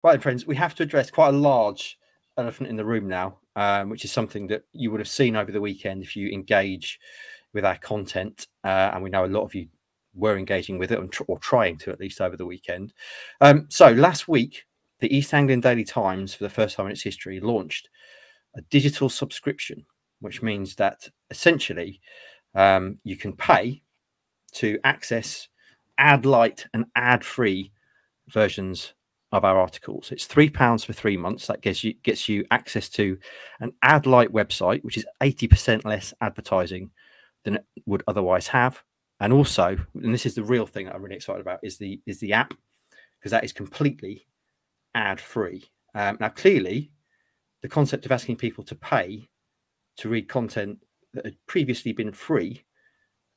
Right, friends, we have to address quite a large elephant in the room now, which is something that you would have seen over the weekend if you engage with our content. And we know a lot of you were engaging with it or trying to, at least over the weekend. So last week, the East Anglian Daily Times, for the first time in its history, launched a digital subscription, which means that essentially you can pay to access ad-light and ad-free versions of our articles. It's £3 for 3 months. That gets you access to an ad-light website, which is 80% less advertising than it would otherwise have. And also, and this is the real thing that I'm really excited about, is the app, because that is completely ad-free. Now, clearly, the concept of asking people to pay to read content that had previously been free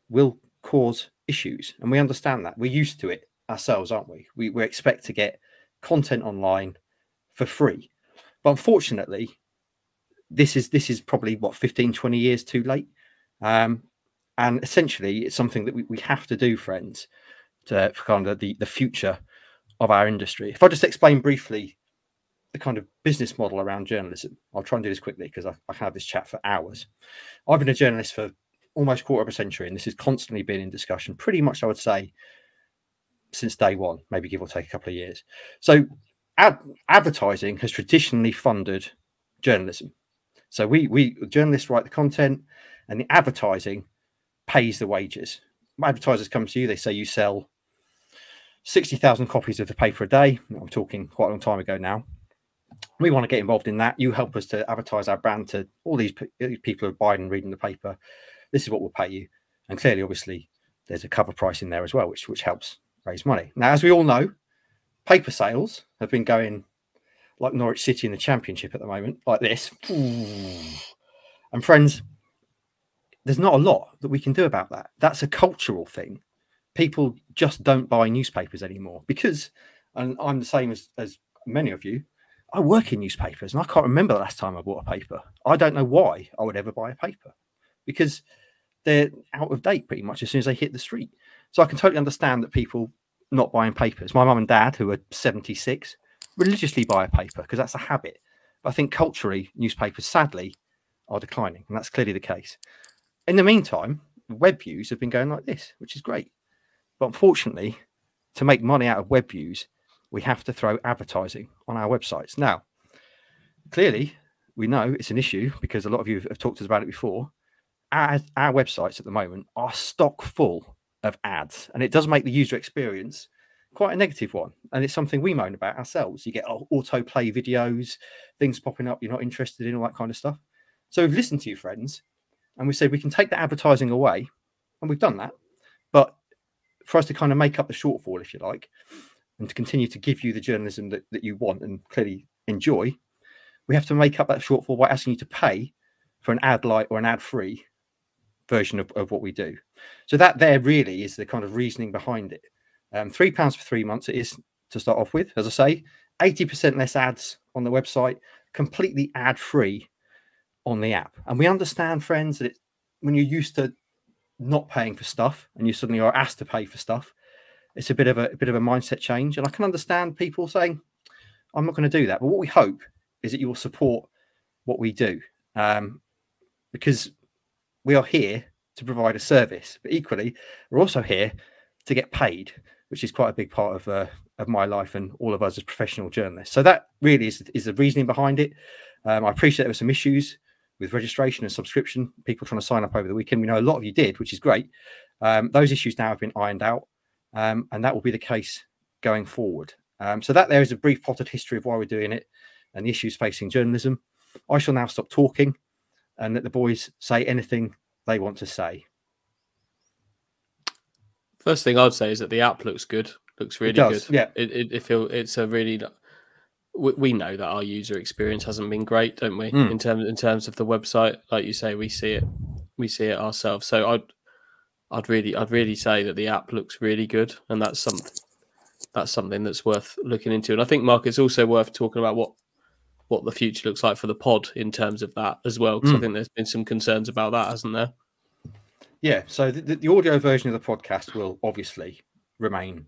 will cause issues, and we understand that. We're used to it ourselves, aren't we? We expect to get content online for free, but unfortunately this is probably what 15-20 years too late, and essentially it's something that we have to do, friends, for kind of the future of our industry. If I just explain briefly the kind of business model around journalism, I'll try and do this quickly because I can have this chat for hours. I've been a journalist for almost a quarter of a century, and this has constantly been in discussion pretty much, I would say, since day one, maybe give or take a couple of years. So advertising has traditionally funded journalism. So we journalists write the content, and the advertising pays the wages. Advertisers come to you, they say you sell 60,000 copies of the paper a day. I'm talking quite a long time ago now. We want to get involved in that. You help us to advertise our brand to all these people who are buying and reading the paper. This is what we'll pay you. And clearly, obviously, there's a cover price in there as well, which helps raise money. Now, as we all know, paper sales have been going like Norwich City in the Championship at the moment, like this. And friends, there's not a lot that we can do about that. That's a cultural thing. People just don't buy newspapers anymore because, and I'm the same as many of you, I work in newspapers and I can't remember the last time I bought a paper. I don't know why I would ever buy a paper, because they're out of date pretty much as soon as they hit the street. So I can totally understand that people not buying papers. My mum and dad, who are 76, religiously buy a paper because that's a habit. But I think culturally, newspapers, sadly, are declining, and that's clearly the case. In the meantime, web views have been going like this, which is great. But unfortunately, to make money out of web views, we have to throw advertising on our websites. Now, clearly, we know it's an issue because a lot of you have talked to us about it before. Our websites at the moment are stock full of ads, and it does make the user experience quite a negative one. And it's something we moan about ourselves. You get autoplay videos, things popping up you're not interested in, all that kind of stuff. So we've listened to you, friends, and we said we can take the advertising away, and we've done that. But for us to kind of make up the shortfall, if you like, and to continue to give you the journalism that you want and clearly enjoy, we have to make up that shortfall by asking you to pay for an ad light or an ad free version of what we do. So that there really is the kind of reasoning behind it. £3 for 3 months it is to start off with. As I say, 80% less ads on the website, completely ad free on the app. And we understand, friends, that when you're used to not paying for stuff and you suddenly are asked to pay for stuff, it's a bit of a mindset change. And I can understand people saying, I'm not going to do that. But what we hope is that you will support what we do, because we are here to provide a service, but equally we're also here to get paid, which is quite a big part of my life and all of us as professional journalists. So that really is the reasoning behind it. I appreciate there were some issues with registration and subscription, people trying to sign up over the weekend. We know a lot of you did, which is great. Those issues now have been ironed out, and that will be the case going forward. So that there is a brief potted history of why we're doing it and the issues facing journalism. I shall now stop talking and let the boys say anything they want to say. First thing I'd say is that the app looks good. Looks really good. Yeah. It's a really. We know that our user experience hasn't been great, don't we? In terms of the website, like you say, we see it ourselves. So I'd really say that the app looks really good, and that's something that's worth looking into. And I think, Mark, it's also worth talking about what the future looks like for the pod in terms of that as well, because I think there's been some concerns about that, hasn't there? Yeah, so the audio version of the podcast will obviously remain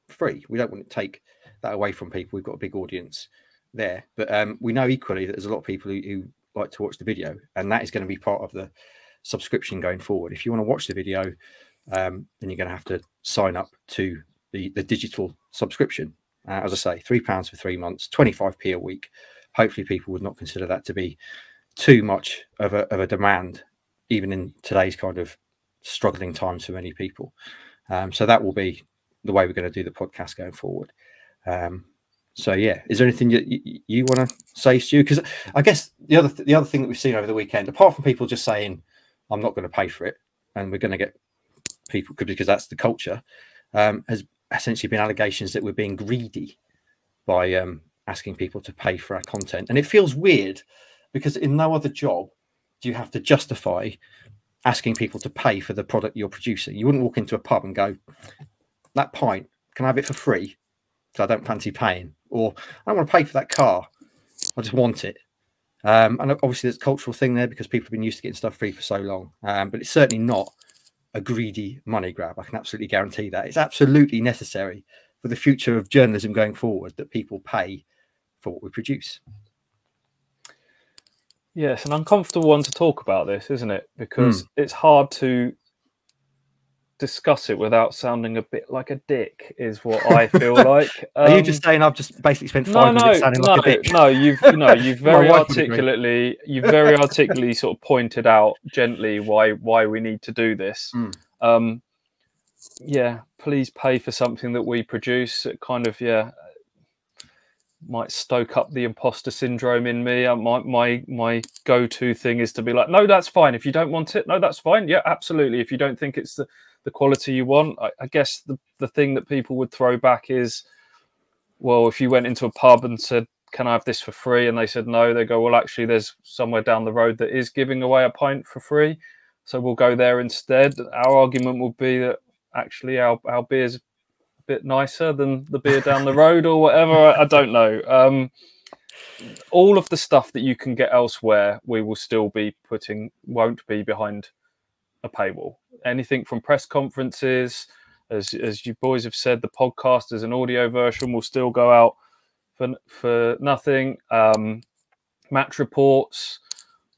free. We don't want to take that away from people. We've got a big audience there, but we know equally that there's a lot of people who like to watch the video, and that is going to be part of the subscription going forward. If you want to watch the video, then you're going to have to sign up to the digital subscription. As I say, £3 for 3 months, 25p a week. Hopefully people would not consider that to be too much of a demand, even in today's kind of struggling times for many people. So that will be the way we're going to do the podcast going forward. So yeah, is there anything you want to say, Stu? Because I guess the other thing that we've seen over the weekend, apart from people just saying, I'm not going to pay for it, and we're going to get people, because that's the culture, has essentially been allegations that we're being greedy by asking people to pay for our content. And it feels weird because in no other job do you have to justify asking people to pay for the product you're producing. You wouldn't walk into a pub and go, that pint, can I have it for free? So I don't fancy paying. Or I don't want to pay for that car, I just want it. And obviously there's a cultural thing there because people have been used to getting stuff free for so long. But it's certainly not a greedy money grab. I can absolutely guarantee that. It's absolutely necessary for the future of journalism going forward that people pay for what we produce. Yeah, it's an uncomfortable one to talk about this, isn't it? Because it's hard to discuss it without sounding a bit like a dick, is what I feel like. Are you just saying I've just basically spent 5 minutes sounding like a dick? No, you've very articulately sort of pointed out gently why we need to do this. Yeah, please pay for something that we produce. It kind of might stoke up the imposter syndrome in me. My go-to thing is to be like, no, that's fine. If you don't want it, no, that's fine. Yeah, absolutely. If you don't think it's the quality you want, I guess the thing that people would throw back is, well, if you went into a pub and said, can I have this for free? And they said no, they go, well, actually, there's somewhere down the road that is giving away a pint for free, so we'll go there instead. Our argument will be that actually our beer's bit nicer than the beer down the road or whatever. I don't know. All of the stuff that you can get elsewhere, we will still be won't be behind a paywall. Anything from press conferences, as you boys have said, the podcast as an audio version will still go out for nothing. Match reports,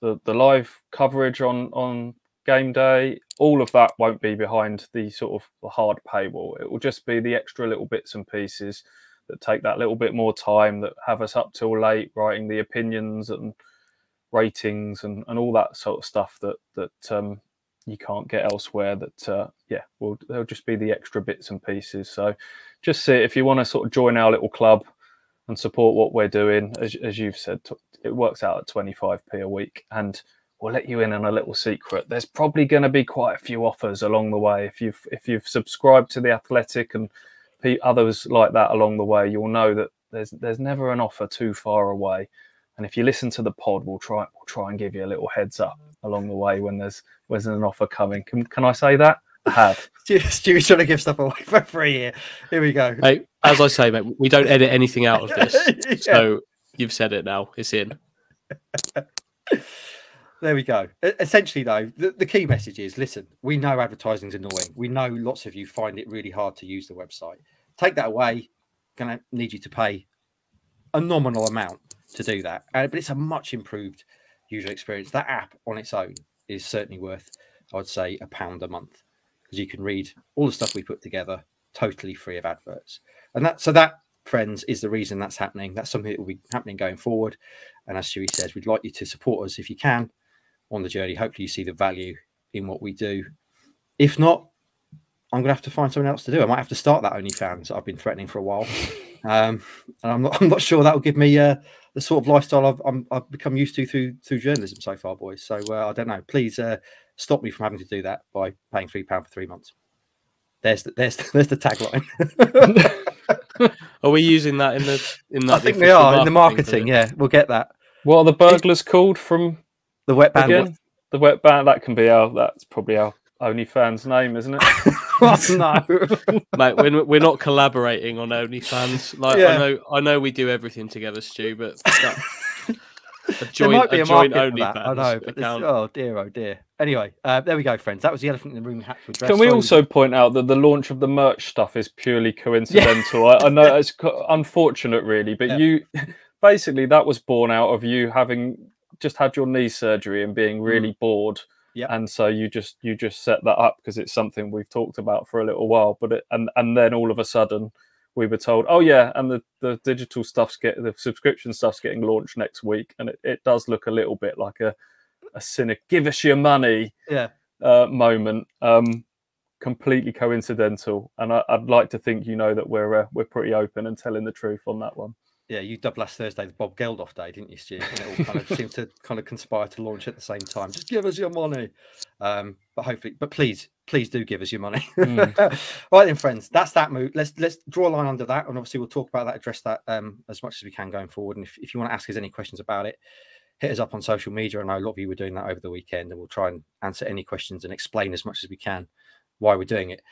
the live coverage on game day, all of that won't be behind the sort of the hard paywall. It will just be the extra little bits and pieces that take that little bit more time, that have us up till late writing the opinions and ratings and all that sort of stuff that you can't get elsewhere. That they'll just be the extra bits and pieces. So just see, if you want to sort of join our little club and support what we're doing, as you've said, it works out at 25p a week, and we'll let you in on a little secret. There's probably going to be quite a few offers along the way. If you've subscribed to The Athletic and others like that along the way, you'll know that there's never an offer too far away. And if you listen to the pod, we'll try and give you a little heads up along the way when there's an offer coming. Can I say that? I have. Stuart's trying to give stuff away for free here. Here we go. Hey, as I say, mate, we don't edit anything out of this. Yeah. So you've said it now. It's in. There we go. Essentially, though, the key message is, listen, we know advertising's annoying. We know lots of you find it really hard to use the website. Take that away. Going to need you to pay a nominal amount to do that. But it's a much improved user experience. That app on its own is certainly worth, I would say, £1 a month, because you can read all the stuff we put together totally free of adverts. And that, friends, is the reason that's happening. That's something that will be happening going forward. And as Stuart says, we'd like you to support us if you can on the journey. Hopefully you see the value in what we do. If not, I'm going to have to find something else to do. I might have to start that OnlyFans that I've been threatening for a while. And I'm not sure that will give me the sort of lifestyle I've become used to through journalism so far, boys. So I don't know. Please stop me from having to do that by paying £3 for 3 months. There's the tagline. Are we using that in that? I think we are in the marketing. Yeah, we'll get that. What are the burglars called from the wet band? Again? The wet band. That's probably our OnlyFans name, isn't it? No, mate, we're not collaborating on OnlyFans. Like, yeah. I know we do everything together, Stu, but There might be a market for only that. I know, but oh dear. Anyway, there we go, friends. That was the elephant in the room hack to address. Can we also point out that the launch of the merch stuff is purely coincidental? I know it's unfortunate, really, but you basically that was born out of you having just had your knee surgery and being really bored. Yep. And so you just set that up because it's something we've talked about for a little while. But and then all of a sudden we were told, oh yeah, and the digital stuff's the subscription stuff's getting launched next week, and it does look a little bit like a cynic, give us your money moment. Completely coincidental, and I'd like to think that we're pretty open and telling the truth on that one. Yeah, you dubbed last Thursday the Bob Geldof Day, didn't you, Stu? And it all kind of seemed to kind of conspire to launch at the same time. Just give us your money. But hopefully, but please do give us your money. Right then, friends, that's that move. Let's draw a line under that, and obviously we'll talk about that, address that as much as we can going forward. And if you want to ask us any questions about it, hit us up on social media. I know a lot of you were doing that over the weekend, and we'll try and answer any questions and explain as much as we can why we're doing it.